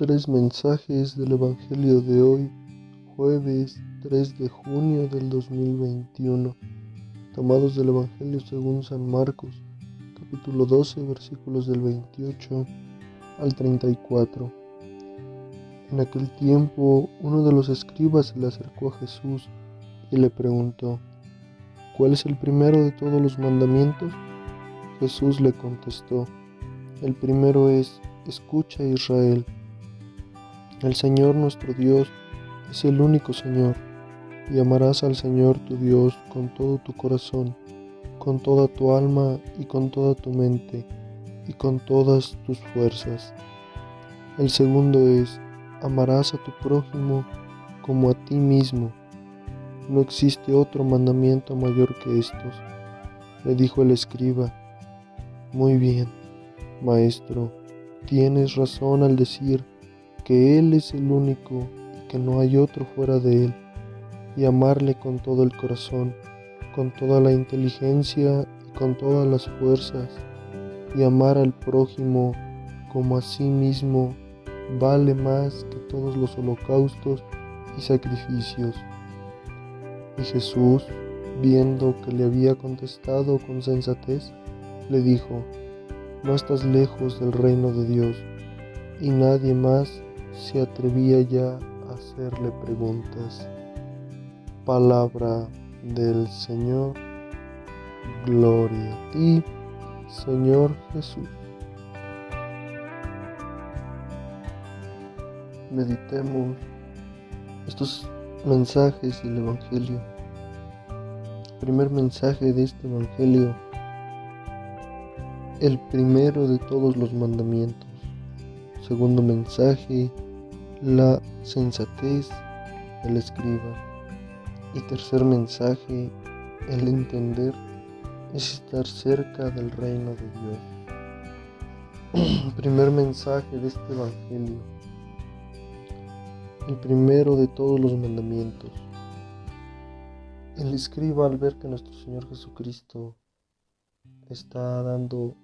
Tres mensajes del Evangelio de hoy, jueves 3 de junio del 2021, tomados del Evangelio según San Marcos, capítulo 12, versículos del 28 al 34. En aquel tiempo, uno de los escribas se le acercó a Jesús y le preguntó: ¿cuál es el primero de todos los mandamientos? Jesús le contestó: el primero es: escucha, Israel. El Señor nuestro Dios es el único Señor, y amarás al Señor tu Dios con todo tu corazón, con toda tu alma y con toda tu mente y con todas tus fuerzas. El segundo es: amarás a tu prójimo como a ti mismo. No existe otro mandamiento mayor que estos. Le dijo el escriba: muy bien, maestro, tienes razón al decir que Él es el único y que no hay otro fuera de Él, y amarle con todo el corazón, con toda la inteligencia y con todas las fuerzas, y amar al prójimo como a sí mismo vale más que todos los holocaustos y sacrificios. Y Jesús, viendo que le había contestado con sensatez, le dijo: no estás lejos del reino de Dios. Y nadie más se atrevía ya a hacerle preguntas. Palabra del Señor. Gloria a ti, Señor Jesús. Meditemos estos mensajes del Evangelio. Primer mensaje de este Evangelio: el primero de todos los mandamientos. Segundo mensaje: la sensatez del escriba. Y tercer mensaje: el entender es estar cerca del reino de Dios. Primer mensaje de este Evangelio: el primero de todos los mandamientos. El escriba, al ver que nuestro Señor Jesucristo está dando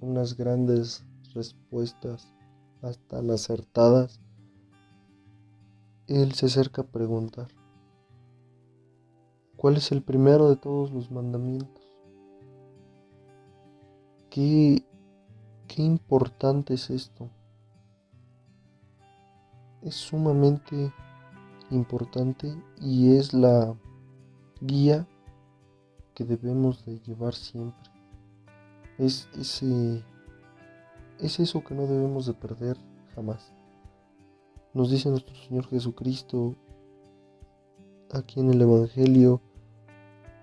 unas grandes respuestas, hasta tan acertadas, él se acerca a preguntar: ¿cuál es el primero de todos los mandamientos? Qué importante es esto. Es sumamente importante y es la guía que debemos de llevar siempre. Es eso que no debemos de perder jamás. Nos dice nuestro Señor Jesucristo aquí en el Evangelio: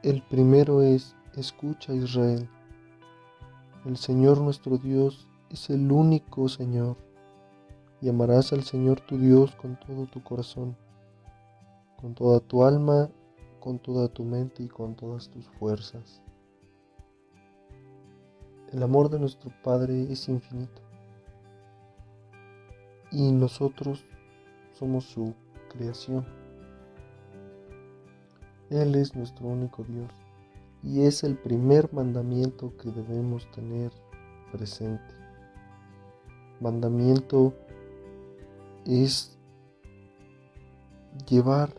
el primero es: escucha, Israel. El Señor nuestro Dios es el único Señor, y amarás al Señor tu Dios con todo tu corazón, con toda tu alma, con toda tu mente y con todas tus fuerzas. El amor de nuestro Padre es infinito, y nosotros somos su creación. Él es nuestro único Dios, y es el primer mandamiento que debemos tener presente. Mandamiento es llevar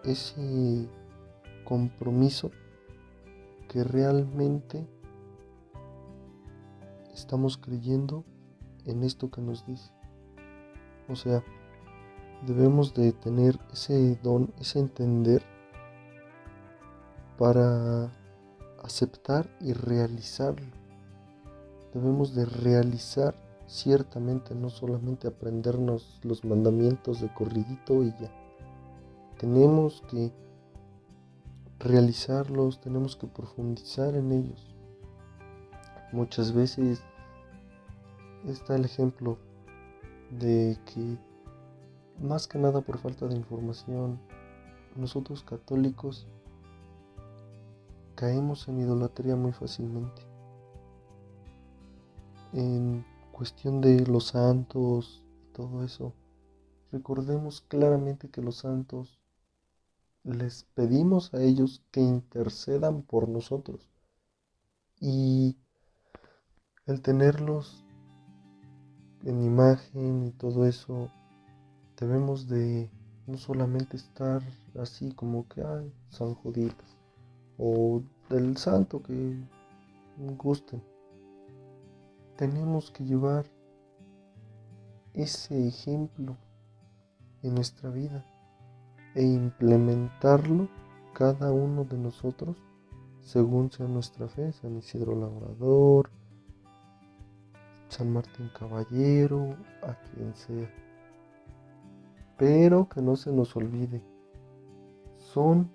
ese compromiso que realmente estamos creyendo en esto que nos dice. O sea, debemos de tener ese don, ese entender para aceptar y realizarlo. Debemos de realizar ciertamente, no solamente aprendernos los mandamientos de corridito y ya. Tenemos que realizarlos, tenemos que profundizar en ellos. Muchas veces está el ejemplo de que, más que nada por falta de información, nosotros católicos caemos en idolatría muy fácilmente. En cuestión de los santos y todo eso, recordemos claramente que los santos, les pedimos a ellos que intercedan por nosotros, y el tenerlos en imagen y todo eso, debemos de no solamente estar así como que, ay, San Juditas, o del santo que gusten. Tenemos que llevar ese ejemplo en nuestra vida e implementarlo cada uno de nosotros según sea nuestra fe. San Isidro Labrador, San Martín Caballero, a quien sea. Pero que no se nos olvide, son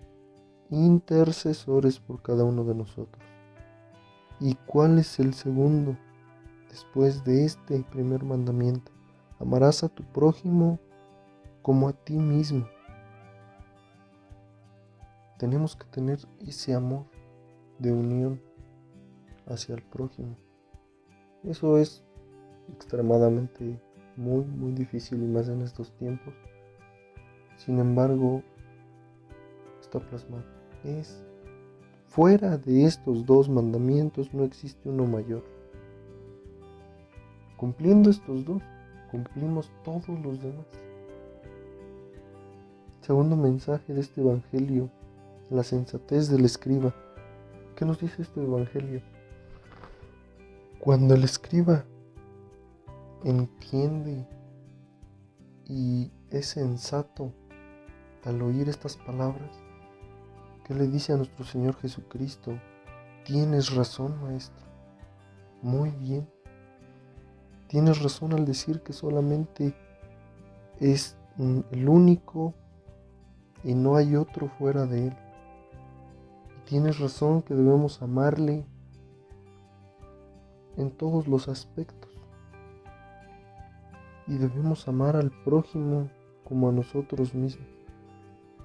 intercesores por cada uno de nosotros. ¿Y cuál es el segundo después de este primer mandamiento? Amarás a tu prójimo como a ti mismo. Tenemos que tener ese amor de unión hacia el prójimo. Eso es extremadamente muy difícil, y más en estos tiempos. Sin embargo, está plasmado. Fuera de estos dos mandamientos no existe uno mayor. Cumpliendo estos dos, cumplimos todos los demás. Segundo mensaje de este evangelio, la sensatez del escriba. ¿Qué nos dice este evangelio? Cuando el escriba entiende y es sensato al oír estas palabras, ¿qué le dice a nuestro Señor Jesucristo? Tienes razón, maestro. Muy bien. Tienes razón al decir que solamente es el único y no hay otro fuera de Él. Y tienes razón que debemos amarle en todos los aspectos. Y debemos amar al prójimo como a nosotros mismos.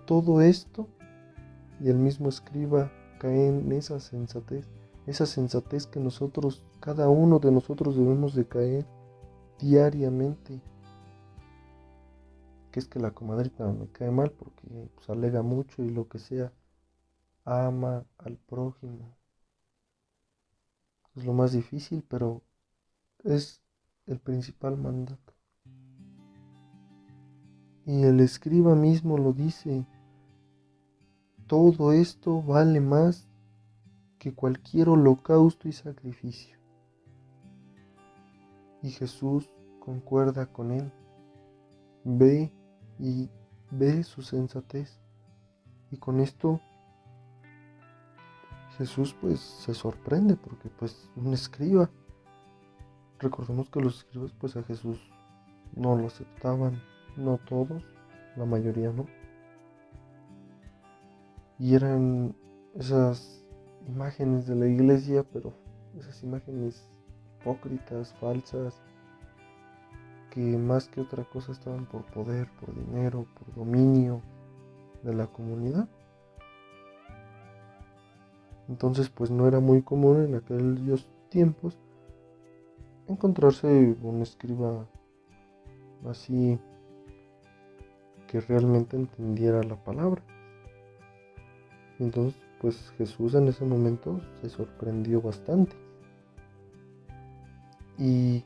Todo esto, y el mismo escriba cae en esa sensatez que nosotros, cada uno de nosotros debemos de caer diariamente. Que es que la comadrita me cae mal porque pues, alega mucho y lo que sea. Ama al prójimo. Es lo más difícil, pero es el principal mandato. Y el escriba mismo lo dice, todo esto vale más que cualquier holocausto y sacrificio. Y Jesús concuerda con él, ve su sensatez. Y con esto Jesús pues se sorprende porque pues un escriba, recordemos que los escribas pues a Jesús no lo aceptaban, no todos, la mayoría no. Y eran esas imágenes de la iglesia, pero esas imágenes hipócritas, falsas, que más que otra cosa estaban por poder, por dinero, por dominio de la comunidad. Entonces pues no era muy común en aquellos tiempos encontrarse un escriba así que realmente entendiera la palabra. Entonces pues Jesús en ese momento se sorprendió bastante. Y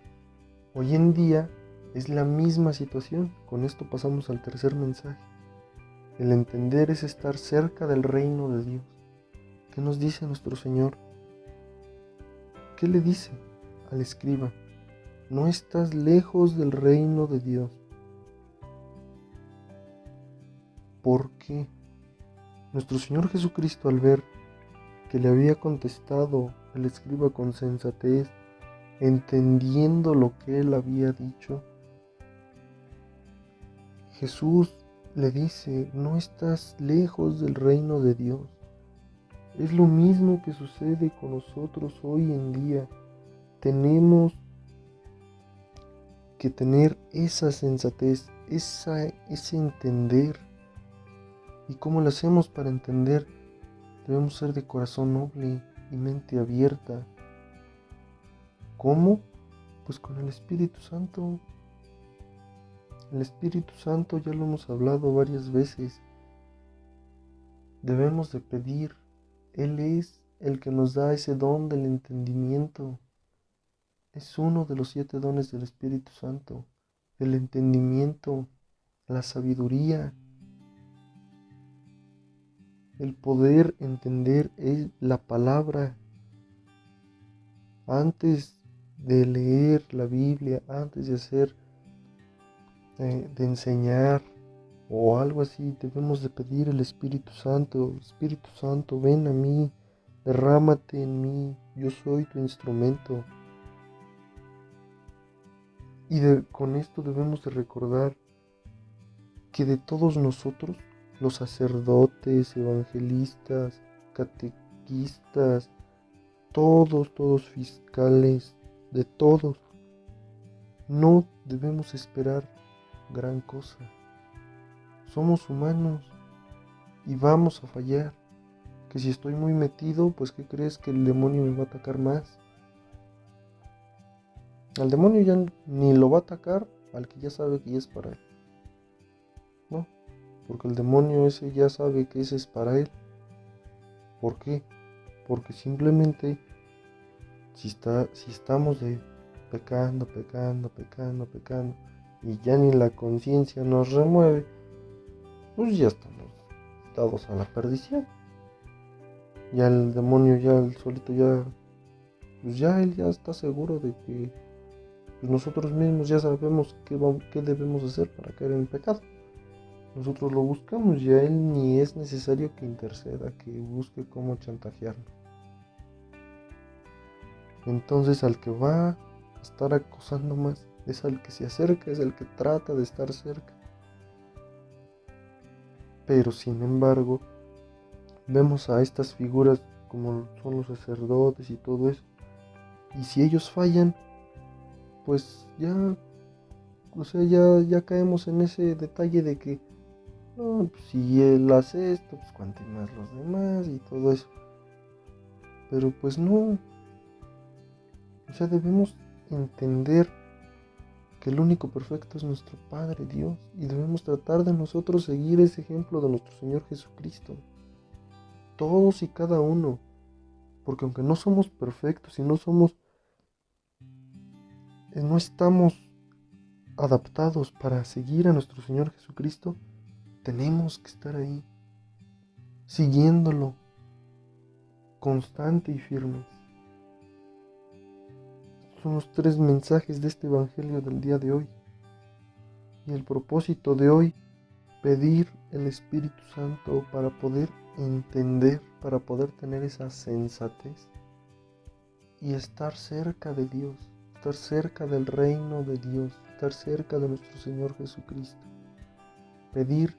hoy en día es la misma situación. Con esto pasamos al tercer mensaje. El entender es estar cerca del reino de Dios. ¿Qué nos dice nuestro Señor? ¿Qué le dice al escriba? No estás lejos del reino de Dios. ¿Por qué? Nuestro Señor Jesucristo, al ver que le había contestado el escriba con sensatez, entendiendo lo que él había dicho, Jesús le dice, no estás lejos del reino de Dios. Es lo mismo que sucede con nosotros hoy en día. Tenemos que tener esa sensatez, ese entender. ¿Y cómo lo hacemos para entender? Debemos ser de corazón noble y mente abierta. ¿Cómo? Pues con el Espíritu Santo. El Espíritu Santo ya lo hemos hablado varias veces. Debemos de pedir. Él es el que nos da ese don del entendimiento. es uno de los 7 dones del Espíritu Santo: el entendimiento, la sabiduría, el poder entender la palabra. Antes de leer la Biblia, antes de enseñar o algo así, debemos de pedir el Espíritu Santo: Espíritu Santo, ven a mí, derrámate en mí, yo soy tu instrumento. Y con esto debemos de recordar que de todos nosotros, los sacerdotes, evangelistas, catequistas, todos fiscales, de todos, no debemos esperar gran cosa. Somos humanos y vamos a fallar. Que si estoy muy metido, pues ¿qué crees? Que el demonio me va a atacar más. Al demonio ya ni lo va a atacar al que ya sabe que ya es para él. No, porque el demonio ese ya sabe que ese es para él. ¿Por qué? Porque simplemente si estamos pecando y ya ni la conciencia nos remueve, pues ya estamos dados a la perdición. Ya el demonio, ya el solito, pues ya él ya está seguro de que pues nosotros mismos ya sabemos qué debemos hacer para caer en pecado. Nosotros lo buscamos, ya él ni es necesario que interceda, que busque cómo chantajearnos. Entonces al que va a estar acosando más es al que se acerca, es el que trata de estar cerca. Pero sin embargo, vemos a estas figuras como son los sacerdotes y todo eso. Y si ellos fallan, pues ya, o sea, ya caemos en ese detalle de que no, pues si él hace esto, pues cuánto más los demás y todo eso. Pero pues no, o sea, debemos entender que el único perfecto es nuestro Padre Dios y debemos tratar de nosotros seguir ese ejemplo de nuestro Señor Jesucristo. Todos y cada uno, porque aunque no somos perfectos y no estamos adaptados para seguir a nuestro Señor Jesucristo, tenemos que estar ahí, siguiéndolo, constante y firmes. Son los 3 mensajes de este Evangelio del día de hoy. Y el propósito de hoy, pedir el Espíritu Santo para poder entender, para poder tener esa sensatez y estar cerca de Dios, estar cerca del reino de Dios, estar cerca de nuestro Señor Jesucristo. Pedir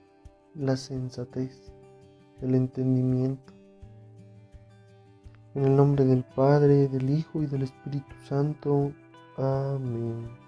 la sensatez, el entendimiento. En el nombre del Padre, del Hijo y del Espíritu Santo. Amén.